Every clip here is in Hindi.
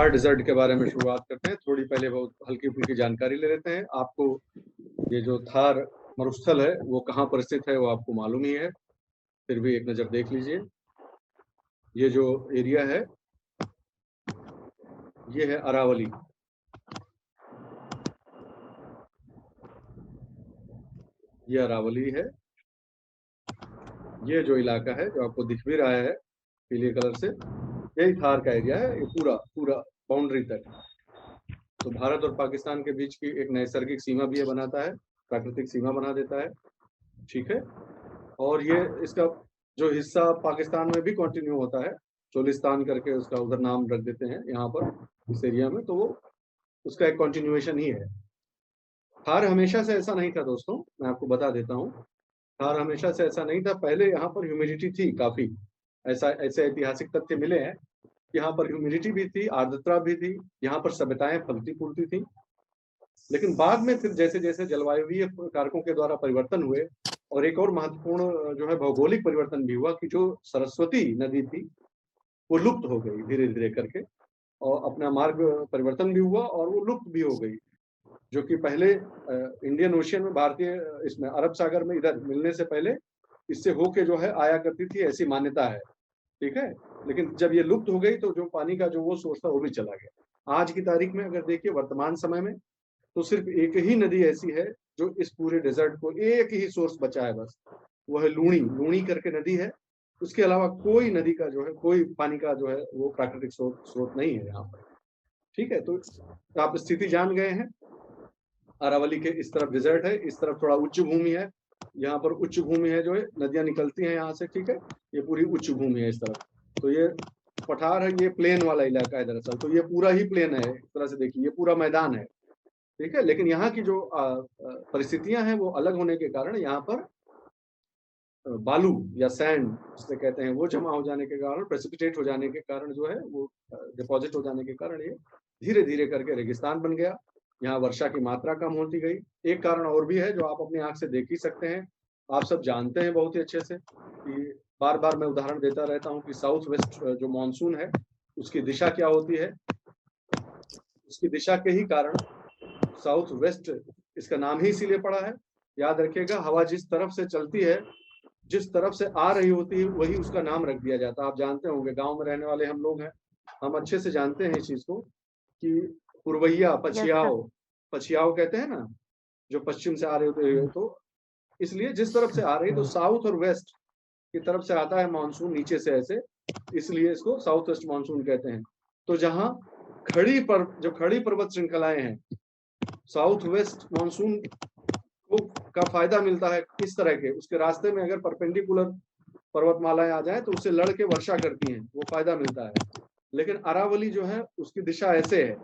थार डेजर्ट के बारे में शुरुआत करते हैं। थोड़ी पहले बहुत हल्की फुल्की जानकारी ले लेते हैं। आपको ये जो थार मरुस्थल है वो कहाँ पर स्थित है वो आपको मालूम ही है, फिर भी एक नज़र देख लीजिए। ये जो एरिया है ये है अरावली। ये अरावली है। ये जो इलाका है जो आपको दिख भी रहा है पीले कलर से, यही थार का एरिया है। ये पूरा पूरा बाउंड्री तक तो भारत और पाकिस्तान के बीच की एक नैसर्गिक सीमा भी ये बनाता है, प्राकृतिक सीमा बना देता है। ठीक है। और ये इसका जो हिस्सा पाकिस्तान में भी कंटिन्यू होता है, चोलिस्तान करके उसका उधर नाम रख देते हैं यहाँ पर इस एरिया में, तो वो उसका एक कंटिन्यूएशन ही है। थार हमेशा से ऐसा नहीं था दोस्तों, मैं आपको बता देता हूँ। थार हमेशा से ऐसा नहीं था। पहले यहाँ पर ह्यूमिडिटी थी काफी, ऐसे ऐतिहासिक तथ्य मिले हैं। यहाँ पर ह्यूमिडिटी भी थी, आर्द्रता भी थी, यहाँ पर सभ्यताएं फलती फूलती थी। लेकिन बाद में फिर जैसे जैसे जलवायुवीय कारकों के द्वारा परिवर्तन हुए, और एक और महत्वपूर्ण जो है भौगोलिक परिवर्तन भी हुआ कि जो सरस्वती नदी थी वो लुप्त हो गई धीरे धीरे करके, और अपना मार्ग परिवर्तन भी हुआ और वो लुप्त भी हो गई। जो कि पहले इंडियन ओशियन में, भारतीय इसमें अरब सागर में इधर मिलने से पहले इससे होके जो है आया करती थी, ऐसी मान्यता है। ठीक है। लेकिन जब ये लुप्त हो गई तो जो पानी का जो वो सोर्स था वो भी चला गया। आज की तारीख में अगर देखिए वर्तमान समय में, तो सिर्फ एक ही नदी ऐसी है जो इस पूरे डेजर्ट को, एक ही सोर्स बचा है बस, वो है लूणी। लूणी करके नदी है। उसके अलावा कोई नदी का जो है, कोई पानी का जो है वो प्राकृतिक स्रोत नहीं है यहाँ पर। ठीक है। तो आप स्थिति जान गए हैं। अरावली के इस तरफ डेजर्ट है, इस तरफ थोड़ा उच्च भूमि है। यहाँ पर उच्च भूमि है, जो है नदियां निकलती हैं यहाँ से। ठीक है। ये पूरी उच्च भूमि है इस तरफ। तो ये पठार है, ये प्लेन वाला इलाका है दरअसल। तो ये पूरा ही प्लेन है, इस तरह से देखिए ये पूरा मैदान है। ठीक है। लेकिन यहाँ की जो परिस्थितियां हैं वो अलग होने के कारण यहाँ पर बालू या सैंड जिसे कहते हैं वो जमा हो जाने के कारण, प्रेसिपिटेट हो जाने के कारण जो है वो डिपॉजिट हो जाने के कारण ये धीरे धीरे करके रेगिस्तान बन गया। यहाँ वर्षा की मात्रा कम होती गई। एक कारण और भी है जो आप अपनी आंख से देख ही सकते हैं, आप सब जानते हैं बहुत ही अच्छे से कि बार बार मैं उदाहरण देता रहता हूँ कि साउथ वेस्ट जो मानसून है उसकी दिशा क्या होती है। उसकी दिशा के ही कारण साउथ वेस्ट इसका नाम ही इसीलिए पड़ा है। याद रखिएगा, हवा जिस तरफ से चलती है, जिस तरफ से आ रही होती है, वही उसका नाम रख दिया जाता है। आप जानते होंगे, गांव में रहने वाले हम लोग हैं, हम अच्छे से जानते हैं इस चीज को कि पुरवैया, पछियाव, पछियाव कहते हैं ना, जो पश्चिम से आ रहे होते हैं। तो इसलिए जिस तरफ से आ रही, तो साउथ और वेस्ट की तरफ से आता है मानसून नीचे से ऐसे, इसलिए इसको साउथ वेस्ट मानसून कहते हैं। तो जहां जो खड़ी पर्वत श्रृंखलाएं हैं, साउथ वेस्ट मानसून को का फायदा मिलता है इस तरह के, उसके रास्ते में अगर परपेंडिकुलर पर्वतमालाएं आ जाए तो उससे लड़ के वर्षा करती हैं, वो फायदा मिलता है। लेकिन अरावली जो है उसकी दिशा ऐसे है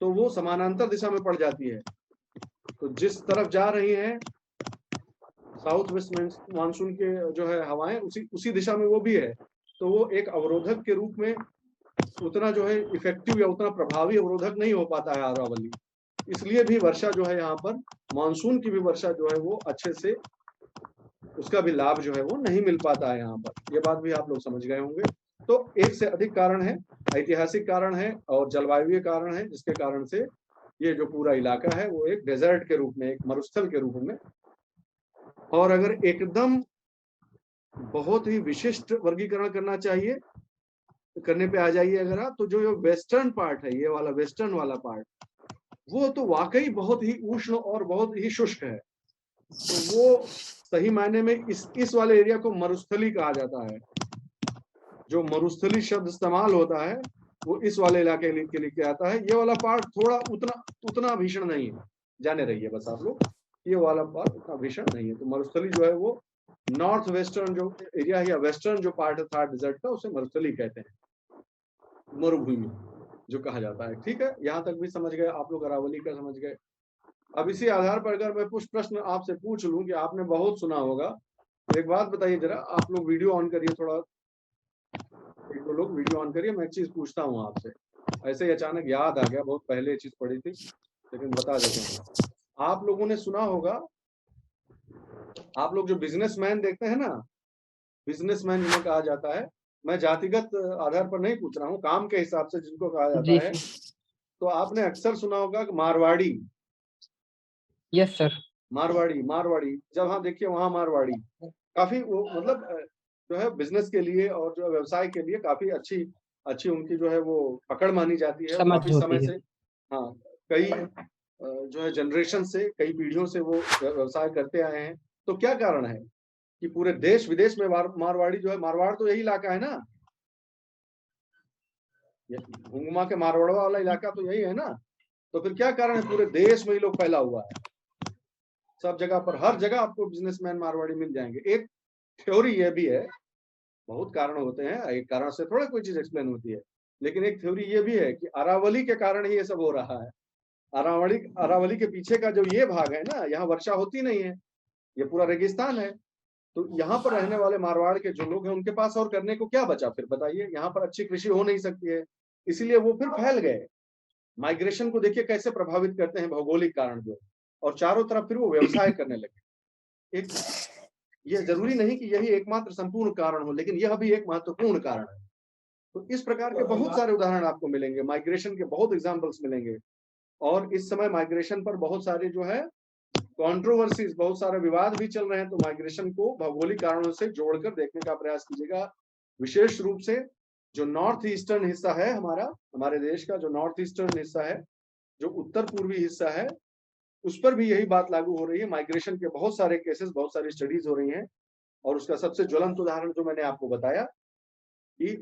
तो वो समानांतर दिशा में पड़ जाती है। तो जिस तरफ जा रही है साउथ वेस्ट मानसून के जो है हवाएं, उसी दिशा में वो भी है। तो वो एक अवरोधक के रूप में उतना जो है इफेक्टिव या उतना प्रभावी अवरोधक नहीं हो पाता है अरावली। इसलिए भी वर्षा जो है यहाँ पर, मानसून की भी वर्षा जो है वो अच्छे से, उसका भी लाभ जो है वो नहीं मिल पाता है यहाँ पर। ये बात भी आप लोग समझ गए होंगे। तो एक से अधिक कारण है, ऐतिहासिक कारण है और जलवायुवीय कारण है, जिसके कारण से ये जो पूरा इलाका है वो एक डेजर्ट के रूप में, एक मरुस्थल के रूप में। और अगर एकदम बहुत ही विशिष्ट वर्गीकरण करना चाहिए, करने पे आ जाइए अगर आप, तो जो वेस्टर्न पार्ट है, ये वाला वेस्टर्न वाला पार्ट, वो तो वाकई बहुत ही उष्ण और बहुत ही शुष्क है। तो वो सही मायने में इस वाले एरिया को मरुस्थली कहा जाता है। जो मरुस्थली शब्द इस्तेमाल होता है वो इस वाले इलाके के लिए आता है। ये वाला पार्ट थोड़ा उतना भीषण नहीं है, जाने रहिए बस आप लोग, ये वाला पार्ट उतना भीषण नहीं है। तो मरुस्थली जो है वो नॉर्थ वेस्टर्न जो एरिया है या वेस्टर्न जो पार्ट है थार डेजर्ट का, उसे मरुस्थली कहते हैं, मरुभूमि जो कहा जाता है। ठीक है। यहाँ तक भी समझ गए आप लोग, अरावली का समझ गए। अब इसी आधार पर अगर मैं कुछ प्रश्न आपसे पूछ लूं कि आपने बहुत सुना होगा, तो एक बात बताइए जरा, आप लोग वीडियो ऑन करिए थोड़ा, एक दो लोग वीडियो ऑन करिए। मैं एक चीज पूछता हूँ आपसे, ऐसे ही अचानक याद आ गया, बहुत पहले चीज पढ़ी थी लेकिन बता देते हैं। आप लोगों ने सुना होगा, आप लोग जो बिजनेसमैन देखते हैं ना, बिजनेसमैन जिन्हें कहा जाता है, मैं जातिगत आधार पर नहीं पूछ रहा हूँ, काम के हिसाब से जिनको कहा जी जाता है। तो आपने अक्सर सुना होगा कि मारवाड़ी, यस सर। मारवाड़ी, मारवाड़ी, जब हाँ देखिए वहाँ मारवाड़ी काफी वो मतलब जो है बिजनेस के लिए और जो है व्यवसाय के लिए काफी अच्छी अच्छी उनकी जो है वो पकड़ मानी जाती है, और समझ काफी समय होती है। से, हाँ, कई जो है जनरेशन से, कई पीढ़ियों से वो व्यवसाय करते आए हैं। तो क्या कारण है कि पूरे देश विदेश में मारवाड़ी जो है, मारवाड़ तो यही इलाका है ना, घुंगमा के मारवाड़वा वाला इलाका तो यही है ना। तो फिर क्या कारण है पूरे देश में ये लोग फैला हुआ है, सब जगह पर, हर जगह आपको बिजनेसमैन मारवाड़ी मिल जाएंगे। एक थ्योरी ये भी है, बहुत कारण होते हैं, एक कारण से थोड़ा कोई चीज एक्सप्लेन होती है, लेकिन एक थ्योरी ये भी है कि अरावली के कारण ही ये सब हो रहा है। अरावली अरावली के पीछे का जो ये भाग है ना, यहाँ वर्षा होती नहीं है, ये पूरा रेगिस्तान है। तो यहाँ पर रहने वाले मारवाड़ के जो लोग हैं उनके पास और करने को क्या बचा फिर बताइए, यहाँ पर अच्छी कृषि हो नहीं सकती है, इसीलिए वो फिर फैल गए। माइग्रेशन को देखिए कैसे प्रभावित करते हैं भौगोलिक कारण जो, और चारों तरफ फिर वो व्यवसाय करने लगे। एक, ये जरूरी नहीं कि यही एकमात्र संपूर्ण कारण हो, लेकिन यह भी एक महत्वपूर्ण कारण है। तो इस प्रकार के बहुत सारे उदाहरण आपको मिलेंगे, माइग्रेशन के बहुत एग्जाम्पल्स मिलेंगे। और इस समय माइग्रेशन पर बहुत सारे जो है कंट्रोवर्सीज, बहुत सारे विवाद भी चल रहे हैं। तो माइग्रेशन को भौगोलिक कारणों से जोड़कर देखने का प्रयास कीजिएगा। विशेष रूप से जो नॉर्थ ईस्टर्न हिस्सा है हमारा, हमारे देश का जो नॉर्थ ईस्टर्न हिस्सा है, जो उत्तर पूर्वी हिस्सा है, उस पर भी यही बात लागू हो रही है। माइग्रेशन के बहुत सारे केसेस, बहुत सारी स्टडीज हो रही हैं, और उसका सबसे ज्वलंत उदाहरण जो मैंने आपको बताया कि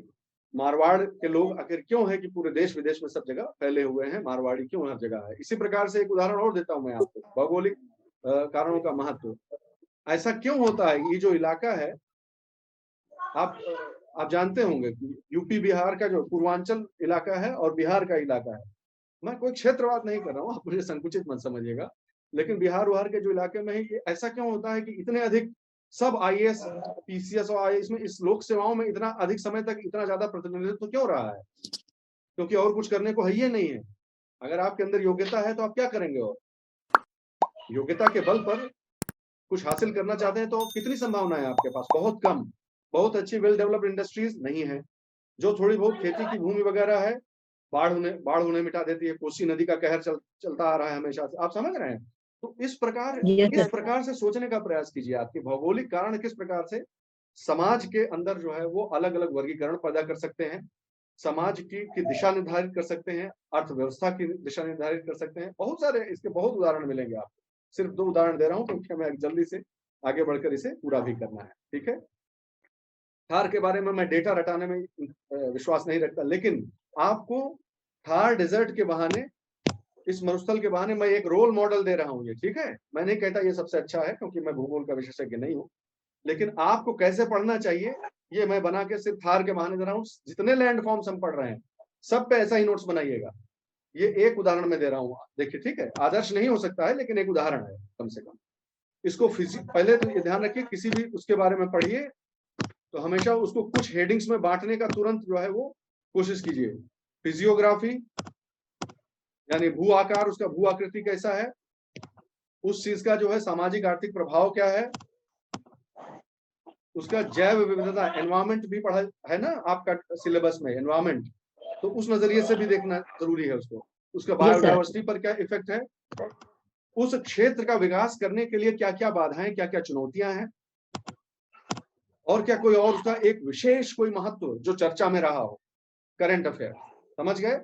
मारवाड़ के लोग आखिर क्यों है कि पूरे देश विदेश में सब जगह फैले हुए हैं, मारवाड़ी क्यों हर जगह है। इसी प्रकार से एक उदाहरण और देता हूं मैं आपको, भौगोलिक कारणों का महत्व। ऐसा क्यों होता है, ये जो इलाका है, आप आप जानते होंगे कि यूपी बिहार का जो पूर्वांचल इलाका है और बिहार का इलाका है, मैं कोई क्षेत्रवाद नहीं कर रहा हूँ, आप मुझे संकुचित मत समझिएगा, लेकिन बिहार उहार के जो इलाके में है, ये ऐसा क्यों होता है कि इतने अधिक सब आईएएस, पीसीएस और आईएएस में, इस लोक सेवाओं में इतना अधिक समय तक इतना ज्यादा प्रतिनिधित्व क्यों रहा है? क्योंकि और कुछ करने को है ही नहीं है। अगर आपके अंदर योग्यता है तो आप क्या करेंगे, और योग्यता के बल पर कुछ हासिल करना चाहते हैं तो कितनी संभावना है आपके पास? बहुत कम। बहुत अच्छी वेल डेवलप्ड इंडस्ट्रीज नहीं है। जो थोड़ी बहुत खेती की भूमि वगैरह है, बाढ़ होने मिटा देती है। कोसी नदी का कहर चलता आ रहा है हमेशा से, आप समझ रहे हैं? तो यस इस सर। प्रकार से सोचने का प्रयास कीजिए, आपके भौगोलिक कारण किस प्रकार से समाज के अंदर जो है वो अलग अलग वर्गीकरण पैदा कर सकते हैं, समाज की दिशा निर्धारित कर सकते हैं, अर्थव्यवस्था की दिशा निर्धारित कर सकते हैं। बहुत सारे इसके बहुत उदाहरण मिलेंगे आपको। सिर्फ 2 उदाहरण दे रहा हूं क्योंकि हमें जल्दी से आगे बढ़कर इसे पूरा भी करना है, ठीक है। थार के बारे में मैं डेटा रटाने में विश्वास नहीं रखता, लेकिन आपको थार डेजर्ट के बहाने, इस मरुस्थल के बहाने मैं एक रोल मॉडल दे रहा हूं, ये ठीक है। मैं नहीं कहता ये सबसे अच्छा है क्योंकि मैं भूगोल का विशेषज्ञ नहीं हूं, लेकिन आपको कैसे पढ़ना चाहिए ये मैं बना के सिर्फ थार के बहाने दे रहा हूं। जितने लैंड फॉर्म्स हम पढ़ रहे हैं सब पे ऐसा ही नोट्स बनाइएगा। ये एक उदाहरण मैं दे रहा हूँ, देखिए, ठीक है। आदर्श नहीं हो सकता है, लेकिन एक उदाहरण है कम से कम। इसको पहले तो ये ध्यान रखिए, किसी भी उसके बारे में पढ़िए तो हमेशा उसको कुछ हेडिंग्स में बांटने का तुरंत जो है वो कोशिश कीजिए। फिजियोग्राफी यानी भू आकार, उसका भू आकृति कैसा है, उस चीज का जो है सामाजिक आर्थिक प्रभाव क्या है, उसका जैव विविधता, एनवायरमेंट भी पढ़ा है ना आपका सिलेबस में, एनवायरमेंट, तो उस नजरिए से भी देखना जरूरी है उसको। उसका यस सर। बायोडाइवर्सिटी पर क्या इफेक्ट है, उस क्षेत्र का विकास करने के लिए क्या क्या बाधाएं, क्या क्या चुनौतियां हैं, और क्या कोई और उसका एक विशेष कोई महत्व जो चर्चा में रहा हो, करंट अफेयर, समझ गए।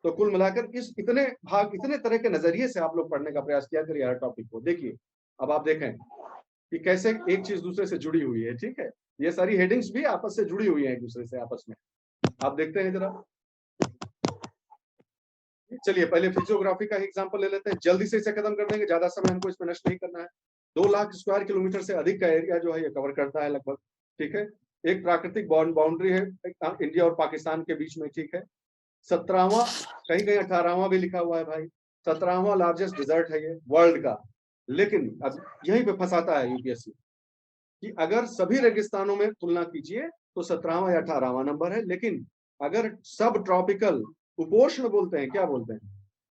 तो कुल मिलाकर इस इतने भाग, इतने तरह के नजरिए से आप लोग पढ़ने का प्रयास किया करिए हर टॉपिक को। देखिए अब आप देखें कि कैसे एक चीज दूसरे से जुड़ी हुई है, ठीक है। ये सारी हेडिंग्स भी आपस से जुड़ी हुई है एक दूसरे से आपस में, आप देखते हैं जरा। चलिए पहले फिजियोग्राफी का एग्जांपल ले लेते हैं, जल्दी से इसे खत्म कर देंगे, ज्यादा समय हमको इसमें नष्ट नहीं करना है। 2 लाख स्क्वायर किलोमीटर से अधिक का एरिया जो है ये कवर करता है लगभग, ठीक है। एक प्राकृतिक बाउंड्री है इंडिया और पाकिस्तान के बीच में, ठीक है। 17वां, कहीं कहीं 18वां भी लिखा हुआ है भाई, 17वां लार्जेस्ट डिजर्ट है ये वर्ल्ड का। लेकिन अब यहीं पे फंसाता है यूपीएससी कि अगर सभी रेगिस्तानों में तुलना कीजिए तो 17वां या 18वां नंबर है, लेकिन अगर सब ट्रॉपिकल, उपोष्ण बोलते हैं, क्या बोलते हैं,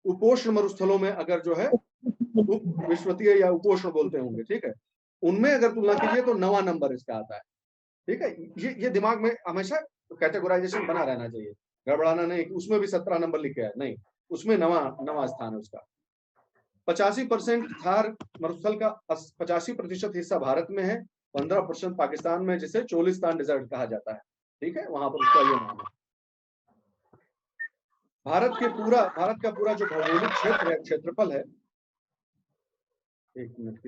उपोष्ण मरुस्थलों में अगर जो है, उप विश्वतीय या उपोष्ण बोलते होंगे, ठीक है, उनमें अगर तुलना कीजिए तो 9वां नंबर इसका आता है, ठीक है। ये दिमाग में हमेशा तो कैटेगराइजेशन बना रहना चाहिए, गड़बड़ाना नहीं कि उसमें भी 17 नंबर लिखे है, नहीं, उसमें नवा स्थान है उसका। 85% थार मरुस्थल का 85% हिस्सा भारत में है, 15% पाकिस्तान में, जिसे चोलिस्तान डेजर्ट कहा जाता है। ठीक है, वहां पर उसका ये नाम है। भारत का पूरा जो भौगोलिक क्षेत्र है, क्षेत्रफल है, एक मिनट,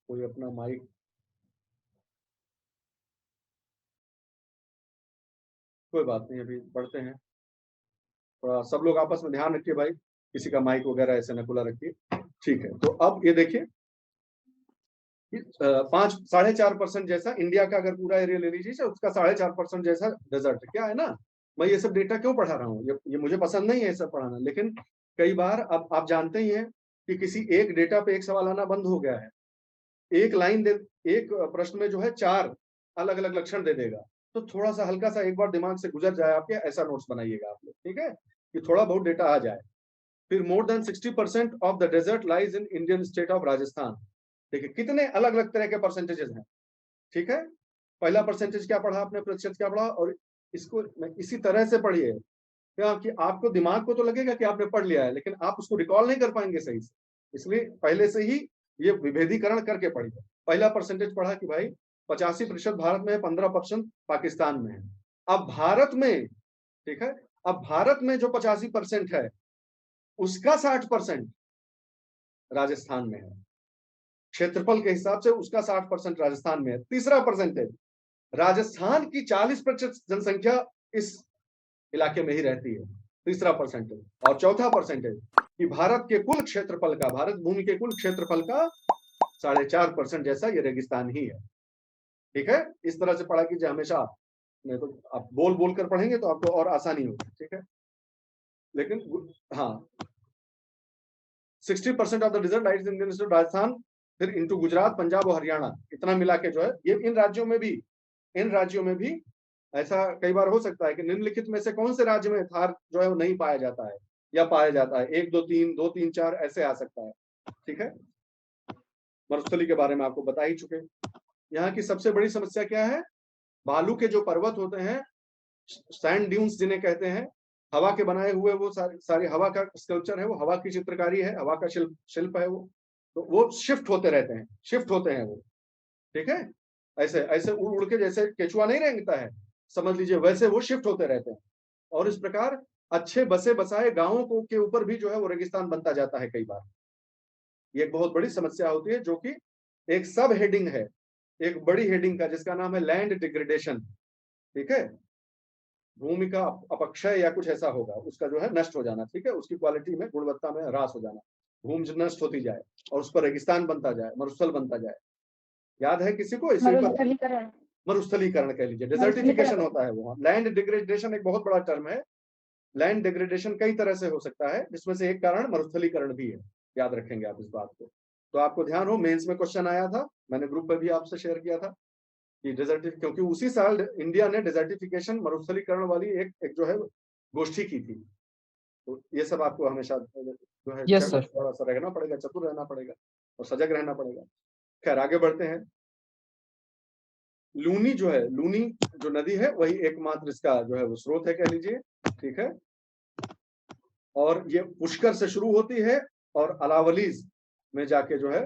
कोई अपना माइक, कोई बात नहीं, अभी पढ़ते हैं। थोड़ा सब लोग आपस में ध्यान रखिए भाई, किसी का माइक वगैरह ऐसे न खुला रखिए। ठीक है, तो अब ये देखिए 5-4.5% जैसा इंडिया का अगर पूरा एरिया ले लीजिए, उसका 4.5% जैसा डेजर्ट क्या है ना। मैं ये सब डेटा क्यों पढ़ा रहा हूँ, ये मुझे पसंद नहीं है ये सब पढ़ाना, लेकिन कई बार अब आप जानते ही हैं कि किसी एक डेटा पे एक सवाल आना बंद हो गया है। एक प्रश्न में जो है 4 अलग अलग लक्षण दे देगा, तो थोड़ा सा हल्का सा एक बार दिमाग से गुजर जाए आपके, ऐसा नोट्स बनाइएगा आप लोग, ठीक है, कि थोड़ा बहुत डेटा आ जाए। फिर more than 60% of the desert lies in Indian state of Rajasthan. देखिए कितने अलग अलग तरह के परसेंटेजेस हैं। ठीक है, पहला परसेंटेज क्या पढ़ा आपने, प्रतिशत क्या पढ़ा, और इसको इसी तरह से पढ़िए कि आपको दिमाग को तो लगेगा कि आपने पढ़ लिया है, लेकिन आप उसको रिकॉल नहीं कर पाएंगे सही से, इसलिए पहले से ही ये विभेदीकरण करके पढ़िए। पहला परसेंटेज पढ़ा कि भाई 85% भारत में है, 15% पाकिस्तान में है। अब भारत में, ठीक है, अब भारत में जो 85% है उसका 60% राजस्थान में है, क्षेत्रफल के हिसाब से उसका 60% राजस्थान में है। तीसरा परसेंटेज, राजस्थान की 40% जनसंख्या इस इलाके में ही रहती है, तीसरा परसेंटेज। और चौथा परसेंटेज कि भारत के कुल क्षेत्रफल का, भारत भूमि के कुल क्षेत्रफल का 4.5% जैसा ये रेगिस्तान ही है। ठीक है, इस तरह से पढ़ा कीजिए हमेशा, नहीं तो आप बोल बोल कर पढ़ेंगे तो आपको और आसानी होगी। ठीक है, लेकिन हाँ 60% of the desert lies in Rajasthan, फिर इनटू गुजरात, पंजाब और हरियाणा, इतना मिला के जो है ये इन राज्यों में भी ऐसा कई बार हो सकता है कि निम्नलिखित में से कौन से राज्य में थार जो है वो नहीं पाया जाता है, या पाया जाता है 1 2 3 2 3 4 ऐसे आ सकता है। ठीक है, मरुस्थली के बारे में आपको बता ही चुके। यहाँ की सबसे बड़ी समस्या क्या है, बालू के जो पर्वत होते हैं, सैंड ड्यून्स जिन्हें कहते हैं, हवा के बनाए हुए, वो सारी हवा का स्कल्पचर है, वो हवा की चित्रकारी है, हवा का शिल्प है वो, तो वो शिफ्ट होते हैं वो। ठीक है, ऐसे ऐसे उड़ उड़ के, जैसे केचुआ नहीं रेंगता है, समझ लीजिए वैसे वो शिफ्ट होते रहते हैं। और इस प्रकार अच्छे बसे बसाए गांवों को के ऊपर भी जो है वो रेगिस्तान बनता जाता है कई बार। ये एक बहुत बड़ी समस्या होती है, जो कि एक सब हेडिंग है, एक बड़ी हेडिंग का, जिसका नाम है लैंड डिग्रेडेशन। ठीक है, भूमि का अपक्षय या कुछ ऐसा होगा, उसका जो है नष्ट हो जाना। ठीक है, उसकी क्वालिटी में, गुणवत्ता में ह्रास हो जाना, भूमि नष्ट होती जाए और उस पर रेगिस्तान बनता जाए, मरुस्थल बनता जाए। याद है किसी को? इसी पर मरुस्थलीकरण कह लीजिए, डेजर्टिफिकेशन होता है वो। लैंड डिग्रेडेशन एक बहुत बड़ा टर्म है। लैंड डिग्रेडेशन कई तरह से हो सकता है, जिसमें से एक कारण मरुस्थलीकरण भी है। याद रखेंगे आप इस बात को। तो आपको ध्यान हो, मेंस में क्वेश्चन आया था, मैंने ग्रुप पर भी आपसे शेयर किया था कि क्योंकि उसी साल इंडिया ने डेजर्टिफिकेशन, मरुस्थलीकरण वाली एक जो है गोष्ठी की थी। तो ये सब आपको हमेशा जो है यस सर। थोड़ा सा रहना पड़ेगा, चतुर रहना पड़ेगा और सजग रहना पड़ेगा। खैर आगे बढ़ते हैं। लूनी जो नदी है, वही एकमात्र इसका जो है वो स्रोत है कह लीजिए। ठीक है, और ये पुष्कर से शुरू होती है और अरावलीज में जाके जो है,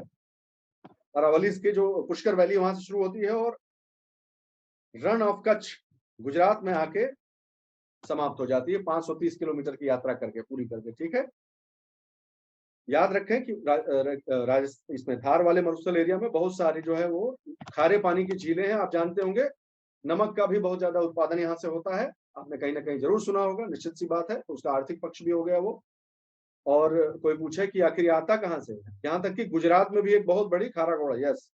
अरावलीज के जो पुष्कर वैली वहां से शुरू होती है और रण ऑफ कच्छ गुजरात में आके समाप्त हो जाती है, 530 किलोमीटर की यात्रा करके, पूरी करके। ठीक है, याद रखें कि इसमें धार वाले मरुस्थल एरिया में बहुत सारी जो है वो खारे पानी की झीलें हैं। आप जानते होंगे नमक का भी बहुत ज्यादा उत्पादन यहाँ से होता है, आपने कहीं ना कहीं जरूर सुना होगा, निश्चित सी बात है। तो उसका आर्थिक पक्ष भी हो गया वो। और कोई पूछे कि आखिर आता कहाँ से, यहाँ तक कि गुजरात में भी एक बहुत बड़ी खारा घोड़ा, यस,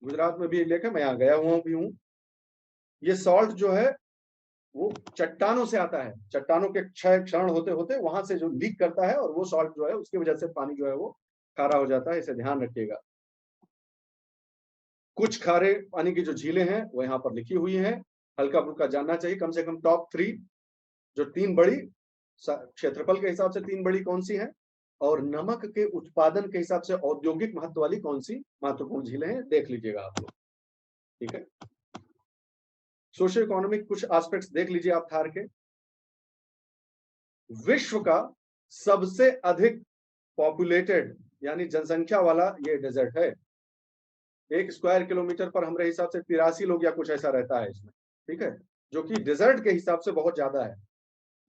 गुजरात में भी एक लेक है, मैं यहाँ गया हुआ भी हूँ। ये सॉल्ट जो है वो चट्टानों से आता है, चट्टानों के क्षय क्षरण होते होते वहां से जो लीक करता है, और वो सॉल्ट जो है उसकी वजह से पानी जो है वो खारा हो जाता है, इसे ध्यान रखिएगा। कुछ खारे पानी की जो झीलें हैं वो यहाँ पर लिखी हुई हैं, हल्का फुल्का जानना चाहिए। कम से कम टॉप 3 जो 3 बड़ी क्षेत्रफल के हिसाब से 3 बड़ी कौन सी हैं, और नमक के उत्पादन के हिसाब से औद्योगिक महत्व वाली कौन सी महत्वपूर्ण झीलें हैं, देख लीजिएगा आप लोग। ठीक है, सोशियो इकोनॉमिक कुछ एस्पेक्ट्स देख लीजिए आप थार के। विश्व का सबसे अधिक पॉपुलेटेड यानी जनसंख्या वाला ये डेजर्ट है। 1 स्क्वायर किलोमीटर पर हमारे हिसाब से 83 लोग या कुछ ऐसा रहता है इसमें, ठीक है, जो कि डेजर्ट के हिसाब से बहुत ज्यादा है।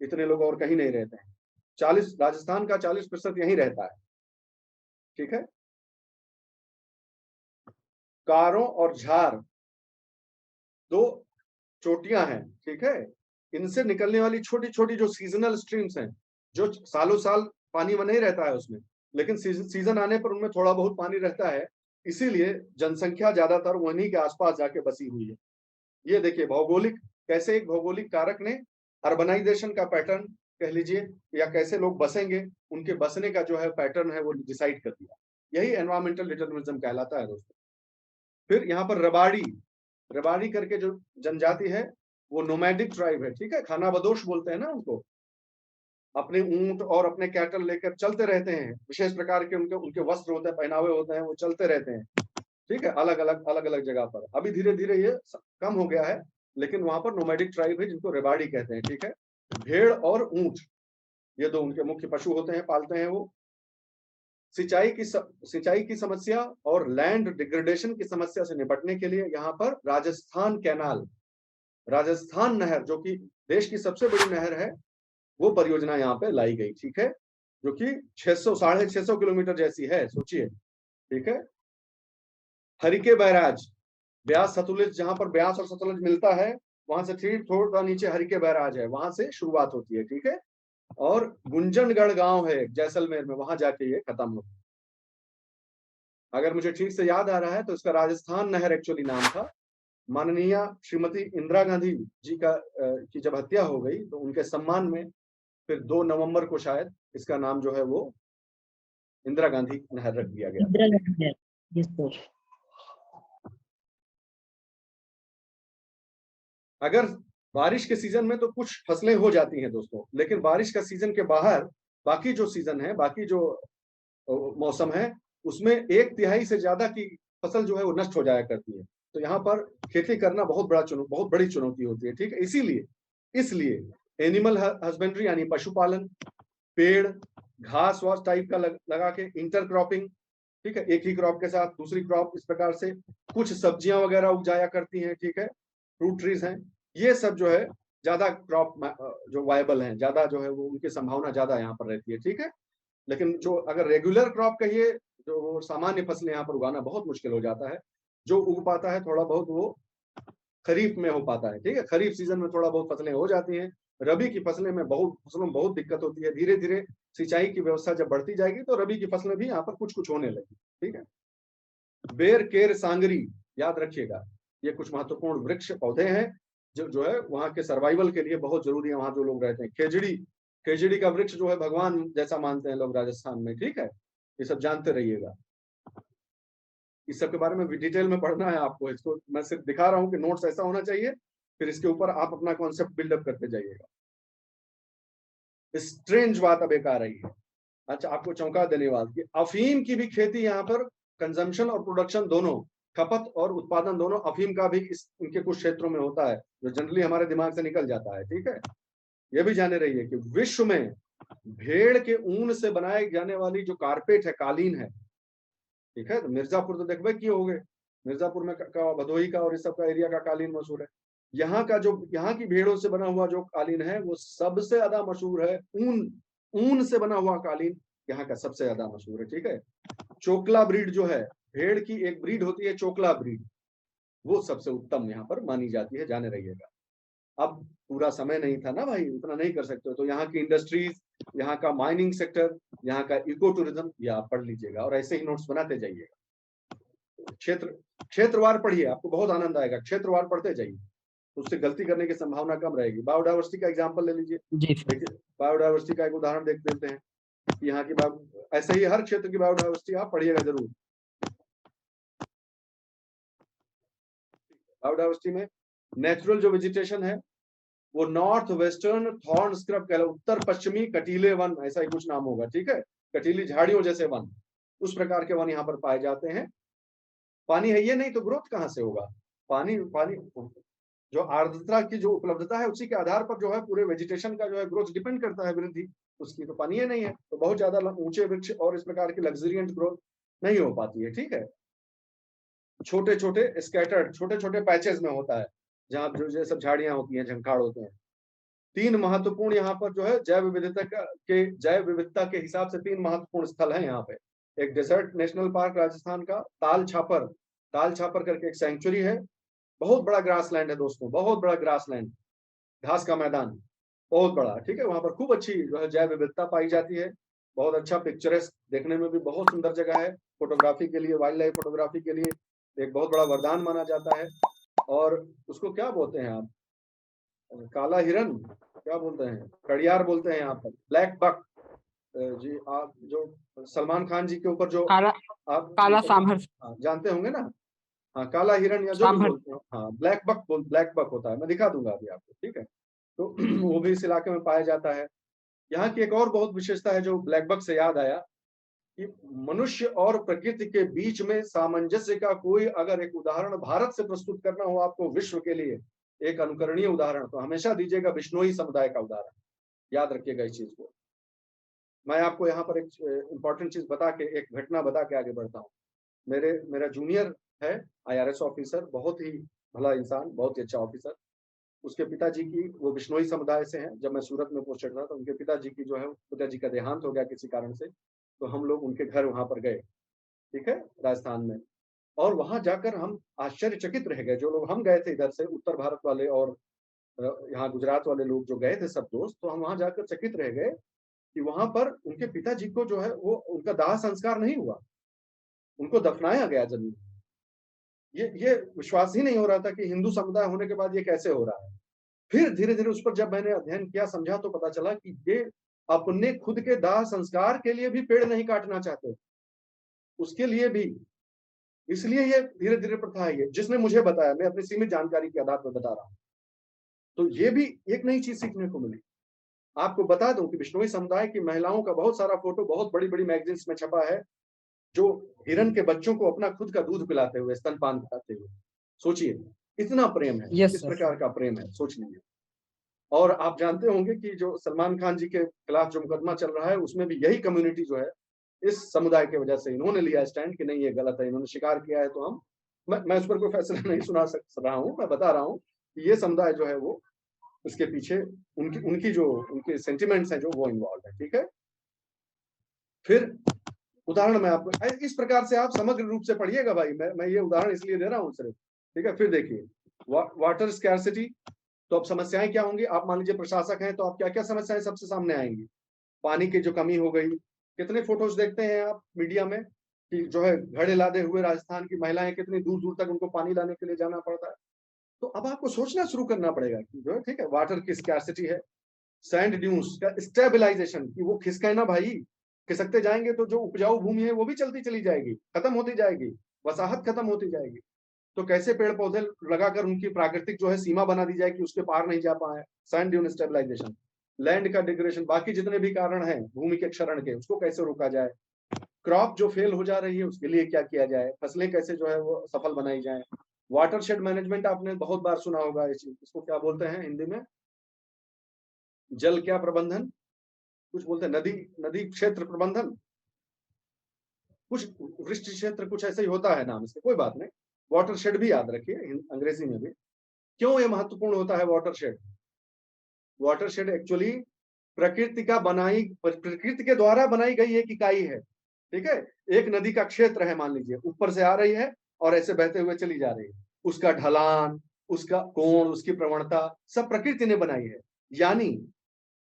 इतने लोग और कहीं नहीं रहते हैं। 40 राजस्थान का 40% यहीं रहता है, ठीक है। कारों और झार दो चोटियां हैं, ठीक है। इनसे निकलने वाली छोटी छोटी जो सीजनल स्ट्रीम्स हैं, जो सालों साल पानी में नहीं रहता है उसमें, लेकिन सीजन आने पर उनमें थोड़ा बहुत पानी रहता है, इसीलिए जनसंख्या ज्यादातर वहीं के आसपास जाके बसी हुई है। ये देखिए भौगोलिक, कैसे एक भौगोलिक कारक ने अर्बनाइजेशन का पैटर्न कह लीजिए, या कैसे लोग बसेंगे, उनके बसने का जो है पैटर्न है वो डिसाइड कर दिया। यही एनवायरमेंटल डिटर्मिनिज्म कहलाता है दोस्तों। फिर यहाँ पर रबाड़ी, रबाड़ी करके जो जनजाति है वो नोमैडिक ट्राइब है, ठीक है, खानाबदोश बोलते हैं ना उनको। अपने ऊंट और अपने कैटल लेकर चलते रहते हैं, विशेष प्रकार के उनके उनके वस्त्र होते हैं, पहनावे होते हैं, वो चलते रहते हैं, ठीक है, अलग अलग जगह पर। अभी धीरे धीरे ये कम हो गया है, लेकिन वहां पर नोमैडिक ट्राइब है जिनको रेबाड़ी कहते हैं, ठीक है। भेड़ और ऊंट ये दो उनके मुख्य पशु होते हैं, पालते हैं वो। सिंचाई की समस्या और लैंड डिग्रेडेशन की समस्या से निपटने के लिए यहाँ पर राजस्थान कैनाल, राजस्थान नहर जो कि देश की सबसे बड़ी नहर है, वो परियोजना यहाँ पे लाई गई, ठीक है, जो कि 600-650 किलोमीटर जैसी है, सोचिए, ठीक है। हरिके बैराज, ब्यास सतलुज, जहां पर ब्यास और सतलुज मिलता है, वहां से ठीक थोड़ा नीचे हरिके बैराज है, वहां से शुरुआत होती है, ठीक है। और गुंजनगढ़ गांव है जैसलमेर में, वहां जाके ये खत्म होता है। अगर मुझे ठीक से याद आ रहा है तो इसका राजस्थान नहर एक्चुअली नाम था। माननीय श्रीमती इंदिरा गांधी जी का की जब हत्या हो गई तो उनके सम्मान में फिर 2 नवंबर को शायद इसका नाम जो है वो इंदिरा गांधी नहर रख दिया गया। इंदिरा गांधी है, यस सर। अगर बारिश के सीजन में तो कुछ फसलें हो जाती हैं दोस्तों, लेकिन बारिश का सीजन के बाहर बाकी जो सीजन है, बाकी जो मौसम है, उसमें 1/3 से ज्यादा की फसल जो है वो नष्ट हो जाया करती है। तो यहाँ पर खेती करना बहुत बड़ी चुनौती होती है, ठीक है। इसलिए एनिमल हस्बेंड्री यानी पशुपालन, पेड़ घास वास टाइप का लगा के इंटर क्रॉपिंग, ठीक है, एक ही क्रॉप के साथ दूसरी क्रॉप, इस प्रकार से कुछ सब्जियां वगैरह उगाया करती हैं, ठीक है, फ्रूट ट्रीज हैं, ये सब जो है ज्यादा क्रॉप जो वायबल हैं, ज्यादा जो है वो उनकी संभावना ज्यादा यहाँ पर रहती है, ठीक है। लेकिन जो अगर रेगुलर क्रॉप कहिए, जो सामान्य फसलें यहाँ पर उगाना बहुत मुश्किल हो जाता है। जो उग पाता है थोड़ा बहुत वो खरीफ में हो पाता है, ठीक है, खरीफ सीजन में थोड़ा बहुत फसलें हो जाती हैं। रबी की फसलों में बहुत दिक्कत होती है। धीरे धीरे सिंचाई की व्यवस्था जब बढ़ती जाएगी तो रबी की फसलें भी यहाँ पर कुछ कुछ होने लगी, ठीक है। बेर केर सांगरी, याद रखिएगा, ये कुछ महत्वपूर्ण वृक्ष पौधे हैं जो है वहाँ के सर्वाइवल के लिए बहुत जरूरी है, वहाँ जो लोग रहते हैं। खेजड़ी का वृक्ष जो है भगवान जैसा मानते हैं लोग राजस्थान में, ठीक है, ये सब जानते रहिएगा। इस सब के बारे में डिटेल में पढ़ना है आपको, इसको मैं सिर्फ दिखा रहा हूँ कि नोट्स ऐसा होना चाहिए, फिर इसके ऊपर आप अपना कॉन्सेप्ट बिल्डअप करते जाइएगा। स्ट्रेंज बात अब एक आ रही है, अच्छा, आपको चौंका देने वाली, अफीम की भी खेती यहाँ पर, कंजम्पशन और प्रोडक्शन दोनों, खपत और उत्पादन दोनों अफीम का भी इनके कुछ क्षेत्रों में होता है, जो जनरली हमारे दिमाग से निकल जाता है, ठीक है। यह भी जाने रहिए कि विश्व में भेड़ के ऊन से बनाए जाने वाली जो कारपेट है, कालीन है, ठीक है, तो मिर्जापुर तो देखबे किए होंगे, मिर्जापुर में का भदोही का और इस सब का एरिया का कालीन मशहूर है। यहाँ का जो यहाँ की भेड़ों से बना हुआ जो कालीन है वो सबसे ज्यादा मशहूर है। ऊन से बना हुआ कालीन यहाँ का सबसे ज्यादा मशहूर है, ठीक है। चोकला ब्रीड जो है, भेड़ की एक ब्रीड होती है चोकला ब्रीड, वो सबसे उत्तम यहाँ पर मानी जाती है, जाने रहिएगा। अब पूरा समय नहीं था ना भाई, उतना नहीं कर सकते, तो यहाँ की इंडस्ट्रीज, यहाँ का माइनिंग सेक्टर, यहाँ का इको टूरिज्म, ये आप पढ़ लीजिएगा और ऐसे ही नोट्स बनाते जाइएगा। क्षेत्रवार पढ़िए, आपको बहुत आनंद आएगा, क्षेत्रवार पढ़ते जाइए, उससे गलती करने की संभावना कम रहेगी। बायोडाइवर्सिटी का एग्जाम्पल ले लीजिए, बायोडाइवर्सिटी का एक उदाहरण देख देते हैं। यहाँ की ऐसे ही हर क्षेत्र की बायोडाइवर्सिटी आप पढ़िएगा जरूर। बायोडाइवर्सिटी में नेचुरल जो वेजिटेशन है वो नॉर्थ वेस्टर्न थॉर्न स्क्रब कहलाता, उत्तर पश्चिमी कटीले वन, ऐसा ही कुछ नाम होगा, ठीक है, कटीली झाड़ियों जैसे वन, उस प्रकार के वन यहाँ पर पाए जाते हैं। पानी है ये नहीं तो ग्रोथ कहाँ से होगा, पानी जो आर्द्रता की जो उपलब्धता है उसी के आधार पर जो है पूरे वेजिटेशन का जो है ग्रोथ डिपेंड करता है, वृद्धि उसकी। तो पानी ही नहीं है तो बहुत ज्यादा ऊंचे वृक्ष और इस प्रकार की लग्जरियंट ग्रोथ नहीं हो पाती है। ठीक है, छोटे छोटे स्कैटर्ड छोटे छोटे पैचेस में होता है, जहाँ जो ये सब झाड़ियां होती हैं, झंखाड़ होते हैं। तीन महत्वपूर्ण यहाँ पर जो है जैव विविधता के हिसाब से तीन महत्वपूर्ण स्थल हैं यहाँ पे। एक डेजर्ट नेशनल पार्क राजस्थान का, ताल छापर करके एक सेंचुरी है, बहुत बड़ा ग्रास लैंड है दोस्तों, बहुत बड़ा ग्रास लैंड, घास का मैदान बहुत बड़ा। ठीक है, वहां पर खूब अच्छी जो है जैव विविधता पाई जाती है, बहुत अच्छा पिक्चरेस्क, देखने में भी बहुत सुंदर जगह है, फोटोग्राफी के लिए, वाइल्ड लाइफ फोटोग्राफी के लिए एक बहुत बड़ा वरदान माना जाता है। और उसको क्या बोलते हैं आप, काला हिरन क्या बोलते हैं, कड़ियार बोलते हैं यहाँ पर, ब्लैक बक। जी आप जो सलमान खान जी के ऊपर जो काला आप काला सांभर जानते होंगे ना, हाँ काला हिरन या जो भी सांभर बोलते हो, हाँ ब्लैक बक होता है, मैं दिखा दूंगा अभी आपको। ठीक है, तो वो भी इस इलाके में पाया जाता है। यहाँ की एक और बहुत विशेषता है जो ब्लैक बक से याद आया, कि मनुष्य और प्रकृति के बीच में सामंजस्य का कोई अगर एक उदाहरण भारत से प्रस्तुत करना हो आपको विश्व के लिए, एक अनुकरणीय उदाहरण, तो हमेशा दीजिएगा बिश्नोई समुदाय का उदाहरण। याद रखिएगा इस चीज को। मैं आपको यहाँ पर एक इंपॉर्टेंट चीज बता के, एक घटना बता के आगे बढ़ता हूँ। मेरा जूनियर है IRS ऑफिसर, बहुत ही भला इंसान, बहुत ही अच्छा ऑफिसर। उसके पिताजी की, वो बिश्नोई समुदाय से हैं, जब मैं सूरत में पोस्टेड था तो उनके पिताजी की जो है, पिताजी का देहांत हो गया किसी कारण से, तो हम लोग उनके घर वहां पर गए। ठीक है, राजस्थान में। और वहां जाकर हम आश्चर्यचकित रह गए, जो लोग हम गए थे इधर से उत्तर भारत वाले और यहाँ गुजरात वाले लोग जो गए थे सब दोस्त, तो हम वहां जाकर चकित रह गए कि वहां पर उनके पिताजी को जो है वो उनका दाह संस्कार नहीं हुआ, उनको दफनाया गया जमीन। ये विश्वास ही नहीं हो रहा था कि हिंदू समुदाय होने के बाद ये कैसे हो रहा है। फिर धीरे धीरे उस पर जब मैंने अध्ययन किया, समझा, तो पता चला कि ये अपने खुद के दाह संस्कार के लिए भी पेड़ नहीं काटना चाहते, उसके लिए भी। इसलिए ये धीरे धीरे प्रथा है, ये जिसने मुझे बताया, मैं अपनी सीमित जानकारी के आधार पर बता रहा हूँ। तो ये भी एक नई चीज सीखने को मिली। आपको बता दूं कि बिश्नोई समुदाय की महिलाओं का बहुत सारा फोटो बहुत बड़ी बड़ी मैगजीन्स में छपा है, जो हिरन के बच्चों को अपना खुद का दूध पिलाते हुए, स्तनपान कराते हुए। सोचिए, इतना प्रेम है, यस इस सर। प्रकार का प्रेम है, सोच लीजिए। और आप जानते होंगे कि जो सलमान खान जी के खिलाफ जो मुकदमा चल रहा है, उसमें भी यही कम्युनिटी जो है, इस समुदाय की वजह से इन्होंने लिया स्टैंड कि नहीं ये गलत है, इन्होंने शिकार किया है, तो हम, मैं उस पर कोई फैसला नहीं सुना रहा हूँ, मैं बता रहा हूँ कि ये समुदाय जो है वो उसके पीछे, उनकी उनकी जो उनके सेंटिमेंट्स हैं जो वो इन्वॉल्व है। ठीक है, फिर उदाहरण मैं आपको इस प्रकार से आप समग्र रूप से पढ़िएगा भाई, मैं ये उदाहरण इसलिए दे रहा हूँ सिर्फ। ठीक है, फिर देखिए वाटर स्कैर्सिटी, तो अब समस्याएं क्या होंगी, आप मान लीजिए प्रशासक हैं, तो आप क्या क्या समस्याएं सबसे सामने आएंगी। पानी की जो कमी हो गई, कितने फोटोज देखते हैं आप मीडिया में कि जो है घड़े लादे हुए राजस्थान की महिलाएं कितनी दूर दूर तक उनको पानी लाने के लिए जाना पड़ता है। तो अब आपको सोचना शुरू करना पड़ेगा कि जो है, ठीक है, वाटर की स्कैर्सिटी है। सैंड ड्यून्स का स्टेबलाइजेशन, कि वो खिसके ना भाई, खिसकते जाएंगे तो जो उपजाऊ भूमि है वो भी चलती चली जाएगी, खत्म होती जाएगी, वसाहत खत्म होती जाएगी। तो कैसे पेड़ पौधे लगाकर उनकी प्राकृतिक जो है सीमा बना दी जाए कि उसके पार नहीं जा पाए। सैंड ड्यून स्टेबलाइजेशन, लैंड का डिग्रेडेशन, बाकी जितने भी कारण हैं भूमि के क्षरण के, उसको कैसे रोका जाए। क्रॉप जो फेल हो जा रही है उसके लिए क्या किया जाए, फसलें कैसे जो है वो सफल बनाई जाए। वाटरशेड मैनेजमेंट आपने बहुत बार सुना होगा, इसको क्या बोलते हैं हिंदी में, जल क्या प्रबंधन, कुछ बोलते हैं, नदी नदी क्षेत्र प्रबंधन, कुछ वृष्टि क्षेत्र, कुछ ऐसे ही होता है नाम इसके, कोई बात नहीं। वाटरशेड भी याद रखिए, अंग्रेजी में भी। क्यों ये महत्वपूर्ण होता है वाटरशेड? वाटरशेड एक्चुअली प्रकृति के द्वारा बनाई गई एक इकाई है। ठीक है, एक नदी का क्षेत्र है, मान लीजिए ऊपर से आ रही है और ऐसे बहते हुए चली जा रही है, उसका ढलान, उसका कोण, उसकी प्रवणता सब प्रकृति ने बनाई है। यानी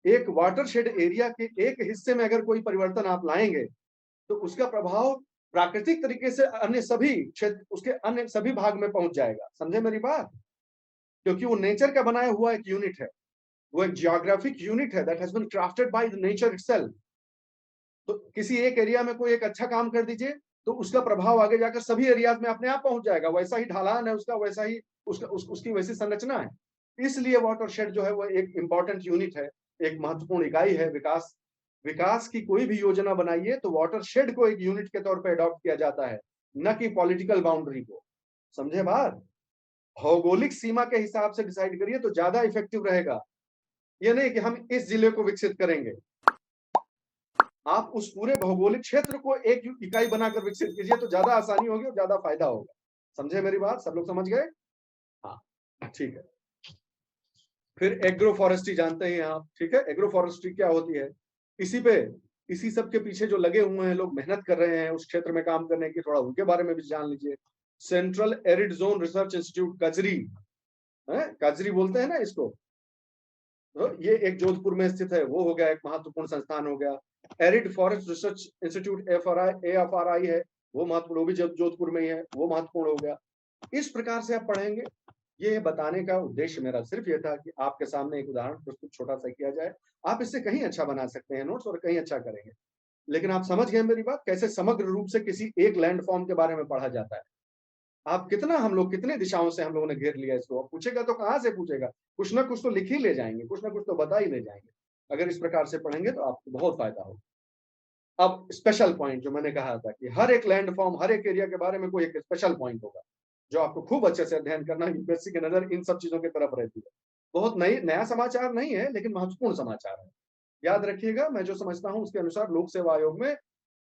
एक वाटरशेड एरिया के एक हिस्से में अगर कोई परिवर्तन आप लाएंगे तो उसका प्रभाव प्राकृतिक तरीके से अन्य सभी क्षेत्र, उसके अन्य सभी भाग में पहुंच जाएगा। समझे मेरी बात? क्योंकि वो नेचर का बनाया हुआ एक यूनिट है, वो एक जियोग्राफिक यूनिट है that has been crafted by the nature itself. तो किसी एक एरिया में कोई एक अच्छा काम कर दीजिए तो उसका प्रभाव आगे जाकर सभी एरियाज में अपने आप पहुंच जाएगा। वैसा ही ढालान है उसका, वैसा ही उसकी वैसी संरचना है। इसलिए वाटरशेड जो है वो एक इंपॉर्टेंट यूनिट है, एक महत्वपूर्ण इकाई है। विकास की कोई भी योजना बनाइए तो वाटरशेड को एक यूनिट के तौर पर अडॉप्ट किया जाता है, न कि पॉलिटिकल बाउंड्री को। समझे बात? भौगोलिक सीमा के हिसाब से डिसाइड करिए तो ज्यादा इफेक्टिव रहेगा। ये नहीं कि हम इस जिले को विकसित करेंगे, आप उस पूरे भौगोलिक क्षेत्र को एक इकाई बनाकर विकसित कीजिए तो ज्यादा आसानी होगी और ज्यादा फायदा होगा। समझे मेरी बात? सब लोग समझ गए? हाँ, ठीक है। फिर एग्रो फॉरेस्ट्री जानते हैं आप, ठीक है। एग्रो फॉरेस्ट्री क्या होती है? इसी सब के पीछे जो लगे हुए हैं लोग, मेहनत कर रहे हैं उस क्षेत्र में काम करने की, थोड़ा उनके बारे में भी जान लीजिए। Central arid zone research institute Kajri, Kajri बोलते हैं ना इसको, तो ये एक जोधपुर में स्थित है, वो हो गया एक महत्वपूर्ण संस्थान हो गया। Arid forest research institute AFRI है, वो महत्वपूर्ण, वो भी जोधपुर में ही है, वो महत्वपूर्ण हो गया। इस प्रकार से आप पढ़ेंगे। ये बताने का उद्देश्य मेरा सिर्फ ये था कि आपके सामने एक उदाहरण प्रस्तुत छोटा सा किया जाए। आप इससे कहीं अच्छा बना सकते हैं नोट्स और कहीं अच्छा करेंगे। लेकिन आप समझ गए मेरी बात, कैसे समग्र रूप से किसी एक लैंड फॉर्म के बारे में पढ़ा जाता है। आप हम लोग कितने दिशाओं से हम लोगों ने घेर लिया इसको। पूछेगा तो कहाँ से पूछेगा, कुछ ना कुछ तो लिख ही ले जाएंगे, कुछ ना कुछ तो बता ही ले जाएंगे। अगर इस प्रकार से पढ़ेंगे तो आपको बहुत फायदा होगा। अब स्पेशल पॉइंट जो मैंने कहा था कि हर एक लैंड फॉर्म, हर एक एरिया के बारे में कोई एक स्पेशल पॉइंट होगा जो आपको खूब अच्छे से अध्ययन करना है। यूपीएससी की नजर इन सब चीजों की तरफ रहती है। बहुत नया समाचार नहीं है, लेकिन महत्वपूर्ण समाचार है। याद रखिएगा, मैं जो समझता हूं उसके अनुसार लोक सेवा आयोग में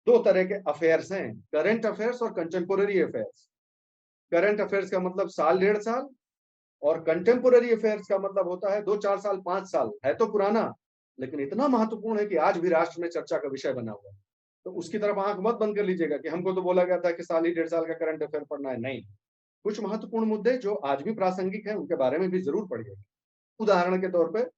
2 तरह के अफेयर्स हैं, करंट अफेयर्स और कंटेम्पोररी अफेयर्स। करंट अफेयर्स का मतलब साल, 1.5 साल, और कंटेम्पोररी अफेयर्स का मतलब होता है 2-4 साल, 5 साल। है तो पुराना, लेकिन इतना महत्वपूर्ण है कि आज भी राष्ट्र में चर्चा का विषय बना हुआ है। तो उसकी तरफ आंख मत बंद कर लीजिएगा कि हमको तो बोला गया था कि साल ही 1.5 साल का करंट अफेयर पढ़ना है। नहीं, कुछ महत्वपूर्ण मुद्दे जो आज भी प्रासंगिक हैं उनके बारे में भी जरूर पढ़िएगा। उदाहरण के तौर पर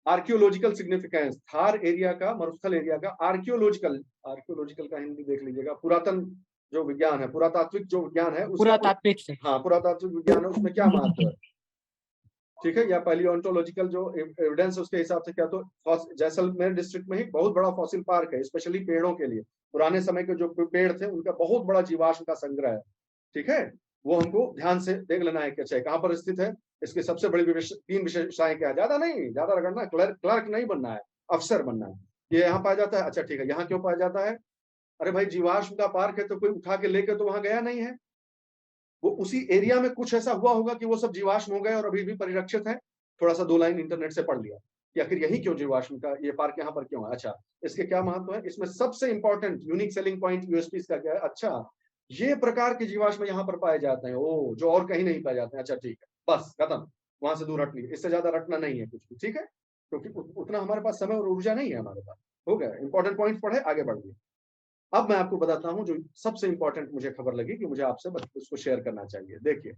आर्कियोलॉजिकल सिग्निफिकेंस, थार एरिया का, मरुस्थल एरिया का आर्कियोलॉजिकल का हिंदी देख लीजिएगा। पुरातन जो विज्ञान है, पुरातात्विक जो विज्ञान है उसका, पुरातात्विक से, हाँ पुरातात्विक विज्ञान है, उसमें क्या महत्व है, ठीक है। या पैलियोन्टोलॉजिकल जो एविडेंस है उसके हिसाब से क्या, तो जैसलमेर डिस्ट्रिक्ट में ही बहुत बड़ा फॉसिल पार्क है, स्पेशली पेड़ों के लिए। पुराने समय के जो पेड़ थे उनका बहुत बड़ा जीवाश्म का संग्रह है, ठीक है। वो हमको ध्यान से देख लेना है कि अच्छा कहाँ पर स्थित है, इसकी सबसे बड़ी 3 विशेषताएं क्या है। ज्यादा नहीं, ज्यादा रगड़ना, क्लर्क नहीं बनना है, अफसर बनना है। ये यहाँ पाया जाता है, अच्छा ठीक है, यहाँ क्यों पाया जाता है? अरे भाई जीवाश्म का पार्क है तो कोई उठा के लेके तो वहां गया नहीं है, वो उसी एरिया में कुछ ऐसा हुआ होगा कि वो सब जीवाश्म हो गए और अभी भी परिरक्षित है। थोड़ा सा 2 लाइन इंटरनेट से पढ़ लिया कि आखिर यही क्यों जीवाश्म का ये पार्क यहाँ पर क्यों है। अच्छा, इसके क्या महत्व है? इसमें सबसे important unique selling point USP का क्या है? अच्छा, ये प्रकार के जीवाश्म यहाँ पर पाए जाते हैं, ओ जो और कहीं नहीं पाए जाते हैं। अच्छा ठीक है, बस खत्म, वहां से दूर हट लीजिए, इससे ज्यादा रटना नहीं है कुछ भी, ठीक है। क्योंकि उतना हमारे पास समय और ऊर्जा नहीं है हमारे पास। हो गया, इंपॉर्टेंट पॉइंट पढ़े, आगे बढ़िए। अब मैं आपको बताता हूं जो सबसे इंपॉर्टेंट मुझे खबर लगी कि मुझे आपसे उसको शेयर करना चाहिए। देखिए,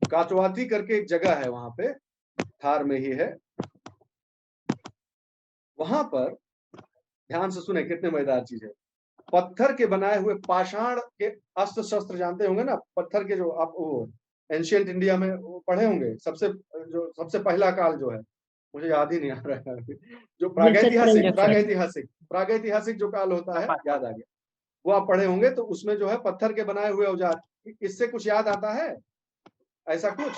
काटवाती करके एक जगह है, वहां पे थार में ही है। वहां पर ध्यान से सुने, कितने मजेदार चीज है। पत्थर के बनाए हुए पाषाण के अस्त्र शस्त्र जानते होंगे ना, पत्थर के जो आप वो एंशियंट इंडिया में वो पढ़े होंगे। सबसे पहला काल जो है, मुझे याद ही नहीं आ रहा है, जो प्रागैतिहासिक जो काल होता है, याद आ गया, वो आप पढ़े होंगे। तो उसमें जो है पत्थर के बनाए हुए औजार, इससे कुछ याद आता है ऐसा कुछ?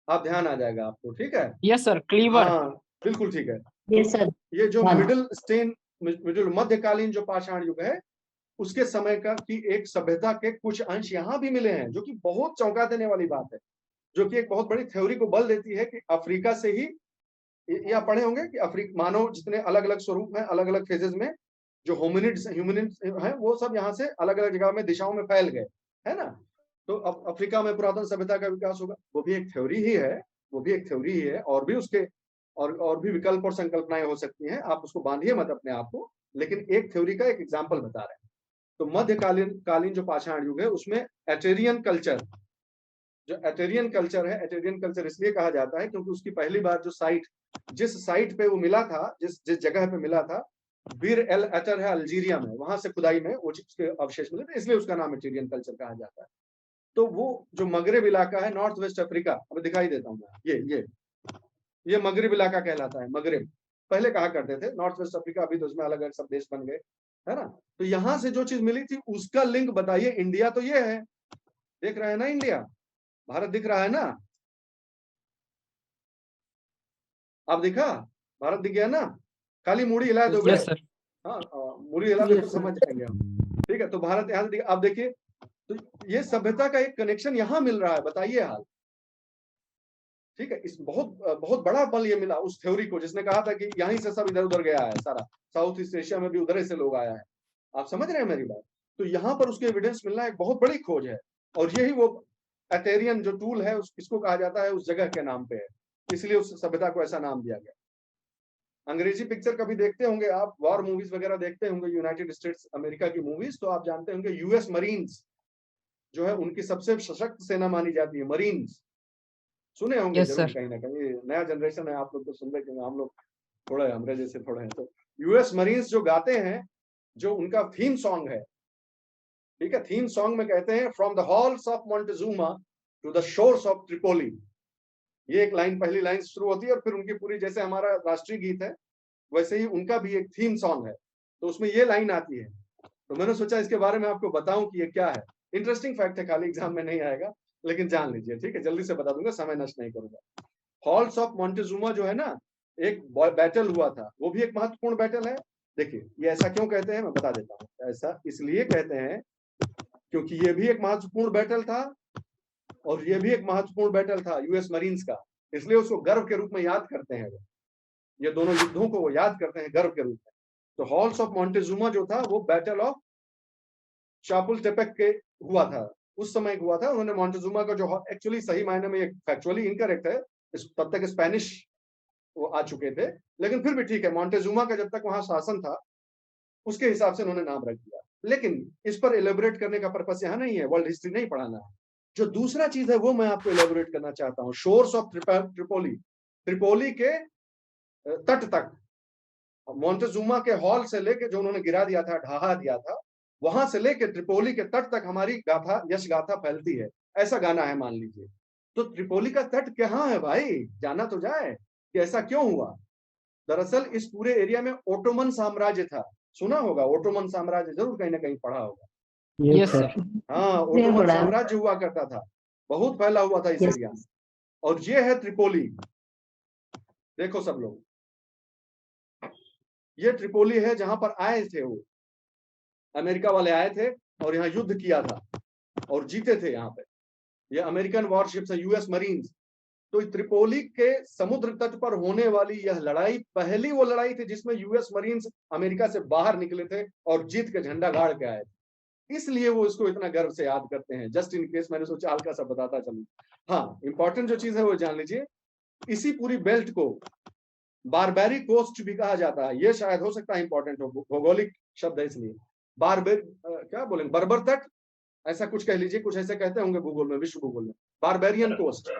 आप ध्यान आ जाएगा आपको, ठीक है। Yes sir, clever. हाँ बिल्कुल ठीक है। Yes sir. ये जो मिडिल मध्यकालीन जो पाषाण युग है, उसके समय का की एक सभ्यता के कुछ अंश यहाँ भी मिले हैं, जो कि बहुत चौंका देने वाली बात है, जो कि एक बहुत बड़ी थ्योरी को बल देती है कि अफ्रीका से ही, ये आप पढ़े होंगे कि मानव जितने अलग अलग स्वरूप हैं, अलग अलग फेजेस में, जो होमिनिड्स हैं, वो सब यहाँ से अलग अलग जगह में, दिशाओं में फैल गए, है ना। तो अब अफ्रीका में पुरातन सभ्यता का विकास होगा, वो भी एक थ्योरी ही है, और भी उसके और भी विकल्प और संकल्पनाएं हो सकती हैं। आप उसको बांधिए मत अपने आप को, लेकिन एक थ्योरी का एक एग्जाम्पल बता रहे हैं। तो मध्यकालीन जो पाषाण युग है, उसमें एटेरियन कल्चर, एटेरियन कल्चर इसलिए कहा जाता है क्योंकि उसकी पहली बार जिस साइट पे वो मिला था, जिस जगह पे मिला था, बीर एल एटर है अल्जीरिया में, वहां से खुदाई में वो उसके अवशेष मिले थे, इसलिए उसका नाम एटेरियन कल्चर कहा जाता है। तो वो जो मगरेब इलाका है, नॉर्थ वेस्ट अफ्रीका, अब दिखाई देता हूँ मैं, ये मगरेब इलाका कहलाता है। मगरेब पहले कहा करते थे, नॉर्थ वेस्ट अफ्रीका, अभी तो उसमें अलग अलग सब देश बन गए, है ना। तो यहां से जो चीज मिली थी उसका लिंक बताइए। इंडिया तो ये है, देख रहे हैं ना, इंडिया, भारत दिख रहा है ना, आप दिखा, भारत दिख गया ना। खाली मुड़ी हिला दोगे, यस सर। हाँ, मुड़ी हिला दो तो समझ जाएंगे हम, ठीक है। तो भारत यहाँ से आप देखिए, तो ये सभ्यता का एक कनेक्शन यहाँ मिल रहा है, बताइए हाल। ठीक है, इस बहुत बहुत बड़ा बल ये मिला उस थ्योरी को जिसने कहा था कि यहीं से सब इधर उधर गया है, सारा साउथ ईस्ट एशिया में भी उधर से लोग आया है। आप समझ रहे हैं मेरी बात? तो यहाँ पर उसके एविडेंस मिलना एक बहुत बड़ी खोज है, और यही वो एथेरियन जो टूल है इसको कहा जाता है उस जगह के नाम पे है, इसलिए उस सभ्यता को ऐसा नाम दिया गया। अंग्रेजी पिक्चर कभी देखते होंगे आप, वॉर मूवीज वगैरह देखते होंगे, यूनाइटेड स्टेट्स अमेरिका की मूवीज, तो आप जानते होंगे यूएस मरीन्स जो है उनकी सबसे सशक्त सेना मानी जाती है, मरीन्स। सुने होंगे यस जरूर सर। कहीं ना कहीं, नया जनरेशन है आप लोग तो सुन रहे हैं, हम लोग थोड़ा हमरे जैसे थोड़े हैं। तो यूएस मरीन्स जो गाते हैं, जो उनका थीम सॉन्ग है, ठीक है, थीम सॉन्ग में कहते हैं from the halls of Montezuma to the shores of Tripoli. ये एक लाइन, पहली लाइन शुरू होती है और फिर उनकी पूरी, जैसे हमारा राष्ट्रीय गीत है वैसे ही उनका भी एक थीम सॉन्ग है, तो उसमें ये लाइन आती है। तो मैंने सोचा इसके बारे में आपको बताऊं कि ये क्या है। इंटरेस्टिंग फैक्ट है, खाली एग्जाम में नहीं आएगा लेकिन जान लीजिए, ठीक है, जल्दी से बता दूंगा, समय नष्ट नहीं करूंगा। हॉल्स ऑफ मोंटेजुमा जो है ना, एक बैटल हुआ था, वो भी एक महत्वपूर्ण बैटल है। देखिए ये ऐसा क्यों कहते हैं मैं बता देता हूँ। ऐसा इसलिए कहते हैं क्योंकि ये भी एक महत्वपूर्ण बैटल था और ये भी एक महत्वपूर्ण बैटल था यूएस मरीन्स का, इसलिए उसको गर्व के रूप में याद करते हैं। ये दोनों युद्धों को वो याद करते हैं गर्व के रूप में। तो हॉल्स ऑफ मोंटेजुमा जो था वो बैटल ऑफ चापुलटेपेक के हुआ था, उस समय हुआ था। उन्होंने मोंटेजुमा का जो एक्चुअली सही मायने में फैक्चुअली इनकरेक्ट है, तब तक स्पेनिश वो आ चुके थे, लेकिन फिर भी ठीक है, मोंटेजुमा का जब तक वहां शासन था उसके हिसाब से उन्होंने नाम रख दिया। लेकिन इस पर एलेबोरेट करने का पर्पस यहाँ नहीं है, वर्ल्ड हिस्ट्री नहीं पढ़ाना है। जो दूसरा चीज है वो मैं आपको एलेबोरेट करना चाहता हूँ। शोर्स ऑफ ट्रिपोली, ट्रिपोली के तट तक, मोंटेजुमा के हॉल से लेके, जो उन्होंने गिरा दिया था, ढहा दिया था, वहां से लेके ट्रिपोली के तट तक हमारी गाथा, यश गाथा फैलती है, ऐसा गाना है मान लीजिए। तो ट्रिपोली का तट कहाँ है भाई, जाना तो जाए कि ऐसा क्यों हुआ। दरअसल इस पूरे एरिया में ओटोमन साम्राज्य था, सुना होगा, ओटोमन साम्राज्य जरूर कहीं ना कहीं पढ़ा होगा। Yes sir. हाँ, ओटोमन साम्राज्य हुआ करता था, बहुत फैला हुआ था इस एरिया में। और ये है त्रिपोली, देखो सब लोग, ये त्रिपोली है जहां पर आए थे वो अमेरिका वाले, आए थे और यहाँ युद्ध किया था और जीते थे यहाँ पे। ये अमेरिकन वॉरशिप्स है, यूएस मरीन्स। तो त्रिपोली के समुद्र तट पर होने वाली यह लड़ाई पहली वो लड़ाई थी जिसमें यूएस मरीन्स अमेरिका से बाहर निकले थे और जीत के झंडा गाड़ के आए थे, इसलिए वो इसको इतना गर्व से याद करते हैं। जस्ट इन केस मैंने सोचा हल्का सा बताता चलूं। हाँ, इंपॉर्टेंट जो चीज है वो जान लीजिए, इसी पूरी बेल्ट को बारबेरी कोस्ट भी कहा जाता है। ये शायद हो सकता है इंपॉर्टेंट हो, भौगोलिक शब्द है इसलिए। क्या बोलेंगे, बर्बर तट, ऐसा कुछ कह लीजिए, कुछ ऐसे कहते होंगे भूगोल में, विश्व भूगोल में, बारबेरियन कोस्ट।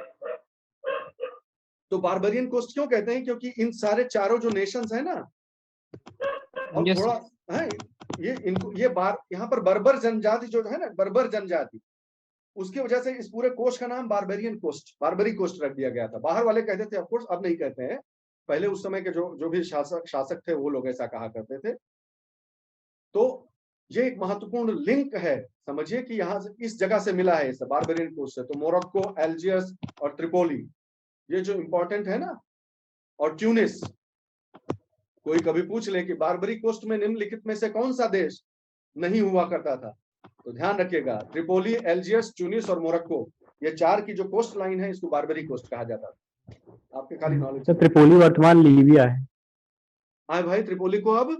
तो बारबेरियन कोस्ट क्यों कहते हैं, क्योंकि इन सारे चारों जो नेशंस है ना, और Yes, थोड़ा है ये इनको, ये यहाँ पर बर्बर जनजाति जो है ना, बर्बर जनजाति, उसकी वजह से इस पूरे कोस्ट का नाम बारबेरियन कोस्ट, बारबरी कोस्ट रख दिया गया था। बाहर वाले कहते थे, ऑफ कोर्स अब नहीं कहते हैं, पहले उस समय के जो भी शासक थे वो लोग ऐसा कहा करते थे। तो ये एक महत्वपूर्ण लिंक है, समझिए कि यहाँ से इस जगह से मिला है, इस बारबेरियन कोस्ट से। तो मोरक्को, एल्जियर्स और ट्रिपोली, ये जो इंपॉर्टेंट है ना, और ट्यूनिस। कोई कभी पूछ ले कि बारबरी कोस्ट में निम्नलिखित में से कौन सा देश नहीं हुआ करता था, तो ध्यान रखिएगा, ट्रिपोली, एल्जियर्स, ट्यूनिस और मोरक्को, ये चार की जो कोस्ट लाइन है इसको बारबरी कोस्ट कहा जाता था। आपके खाली नॉलेज। तो त्रिपोली वर्तमान लीबिया है। हाँ भाई, त्रिपोली को अब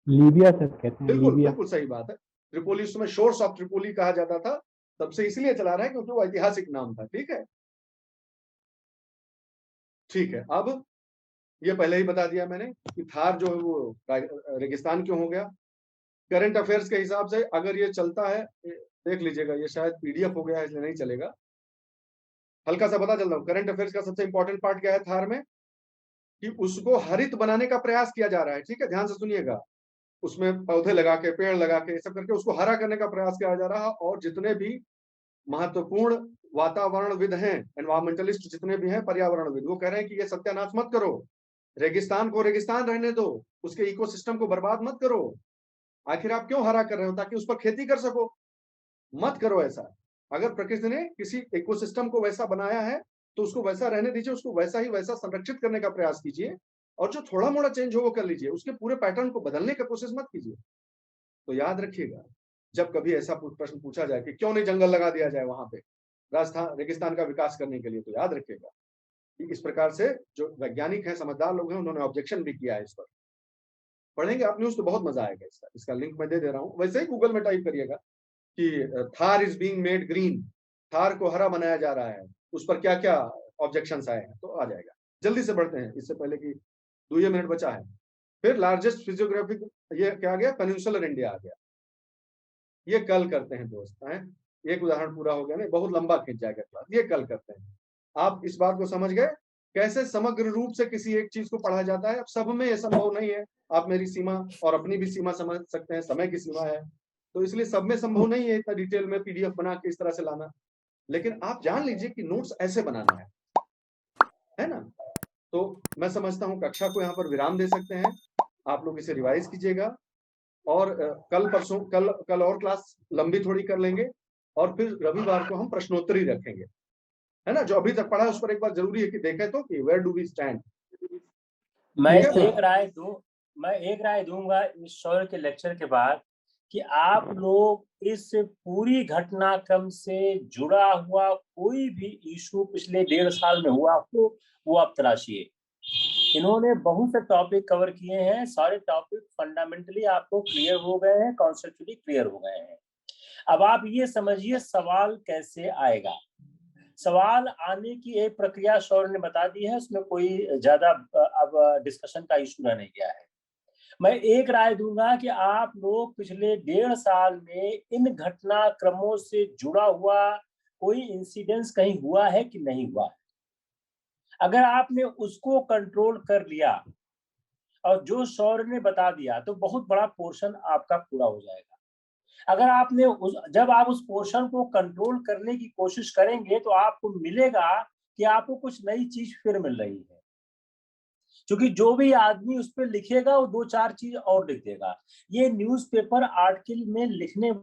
लीबिया सर कहते हैं, बिल्कुल लीबिया। बिल्कुल सही बात है। त्रिपोली उस समय शोर्स ऑफ ट्रिपोली कहा जाता था, तब से इसलिए चला रहा है क्योंकि वो ऐतिहासिक नाम था। ठीक है, ठीक है। अब ये पहले ही बता दिया मैंने कि थार जो है वो रेगिस्तान क्यों हो गया। करंट अफेयर्स के हिसाब से अगर ये चलता है, देख लीजिएगा, ये शायद पीडीएफ हो गया है इसलिए नहीं चलेगा, हल्का सा बता चलता हूँ। करंट अफेयर्स का सबसे इंपॉर्टेंट पार्ट क्या है थार में, कि उसको हरित बनाने का प्रयास किया जा रहा है। ठीक है, ध्यान से सुनिएगा, उसमें पौधे लगा के, पेड़ लगा के, सब करके उसको हरा करने का प्रयास किया जा रहा है। और जितने भी महत्वपूर्ण वातावरणविद हैं, एनवायरमेंटलिस्ट जितने भी हैं, पर्यावरणविद, वो कह रहे हैं कि ये सत्यानाश मत करो, रेगिस्तान को रेगिस्तान रहने दो, उसके इकोसिस्टम को बर्बाद मत करो। आखिर आप क्यों हरा कर रहे हो, ताकि उस पर खेती कर सको, मत करो ऐसा। अगर प्रकृति ने किसी इकोसिस्टम को वैसा बनाया है तो उसको वैसा रहने दीजिए, उसको वैसा ही वैसा संरक्षित करने का प्रयास कीजिए, और जो थोड़ा मोड़ा चेंज हो वो कर लीजिए, उसके पूरे पैटर्न को बदलने की कोशिश मत कीजिए। तो याद रखिएगा, जब कभी ऐसा प्रश्न पूछा जाए कि क्यों नहीं जंगल लगा दिया जाए वहां पे राजस्थान रेगिस्तान का विकास करने के लिए, तो याद रखिएगा कि इस प्रकार से जो वैज्ञानिक हैं, समझदार लोग हैं, उन्होंने ऑब्जेक्शन भी किया है इस पर। पढ़ेंगे आप न्यूज तो बहुत मजा आएगा इसका लिंक मैं दे दे रहा हूँ। वैसे ही गूगल में टाइप करिएगा कि Thar is being made green, Thar को हरा बनाया जा रहा है, उस पर क्या क्या ऑब्जेक्शंस आए हैं, तो आ जाएगा। जल्दी से बढ़ते हैं, इससे पहले कि 2 मिनट बचा है। फिर लार्जेस्ट फिजियोग्राफिक, ये क्या आ गया, पेनिनसुलर इंडिया आ गया। ये कल करते हैं दोस्त, हैं एक उदाहरण पूरा हो गया, नहीं बहुत लंबा खिंच जाएगा क्लास, ये कल करते हैं। आप इस बात को समझ गए कैसे समग्र रूप से किसी एक चीज को पढ़ा जाता है। अब सब में ये संभव नहीं है, आप मेरी सीमा और अपनी भी सीमा समझ सकते हैं, समय की सीमा है, तो इसलिए सब में संभव नहीं है इतना डिटेल में पीडीएफ बना के इस तरह से लाना। लेकिन आप जान लीजिए कि नोट्स ऐसे बनाना है ना। तो मैं समझता हूँ कक्षा को यहाँ पर विराम दे सकते हैं, आप लोग इसे रिवाइज कीजिएगा और कल परसों कल और क्लास लंबी थोड़ी कर लेंगे और फिर रविवार को हम प्रश्नोत्तरी रखेंगे, है ना। जो अभी तक पढ़ा है उस पर एक बार जरूरी है कि देखें तो कि वेयर डू वी स्टैंड। मैं एक राय दूंगा इस शौर्य के लेक्चर के बाद कि आप लोग इस पूरी घटनाक्रम से जुड़ा हुआ कोई भी इशू पिछले 1.5 साल में हुआ हो वो आप तलाशिए। इन्होंने बहुत से टॉपिक कवर किए हैं, सारे टॉपिक फंडामेंटली आपको क्लियर हो गए हैं, कॉन्सेप्चुअली क्लियर हो गए हैं। अब आप ये समझिए सवाल कैसे आएगा। सवाल आने की एक प्रक्रिया शौर्य ने बता दी है, उसमें कोई ज्यादा अब डिस्कशन का इशू रहने गया है। मैं एक राय दूंगा कि आप लोग पिछले 1.5 साल में इन घटनाक्रमों से जुड़ा हुआ कोई इंसिडेंस कहीं हुआ है कि नहीं हुआ है। अगर आपने उसको कंट्रोल कर लिया और जो शौर्य ने बता दिया तो बहुत बड़ा पोर्शन आपका पूरा हो जाएगा। अगर आपने जब आप उस पोर्शन को कंट्रोल करने की कोशिश करेंगे तो आपको मिलेगा कि आपको कुछ नई चीज फिर मिल रही है, क्योंकि जो भी आदमी उस पर लिखेगा वो 2-4 चीज और लिख देगा। ये न्यूज़पेपर आर्टिकल में लिखने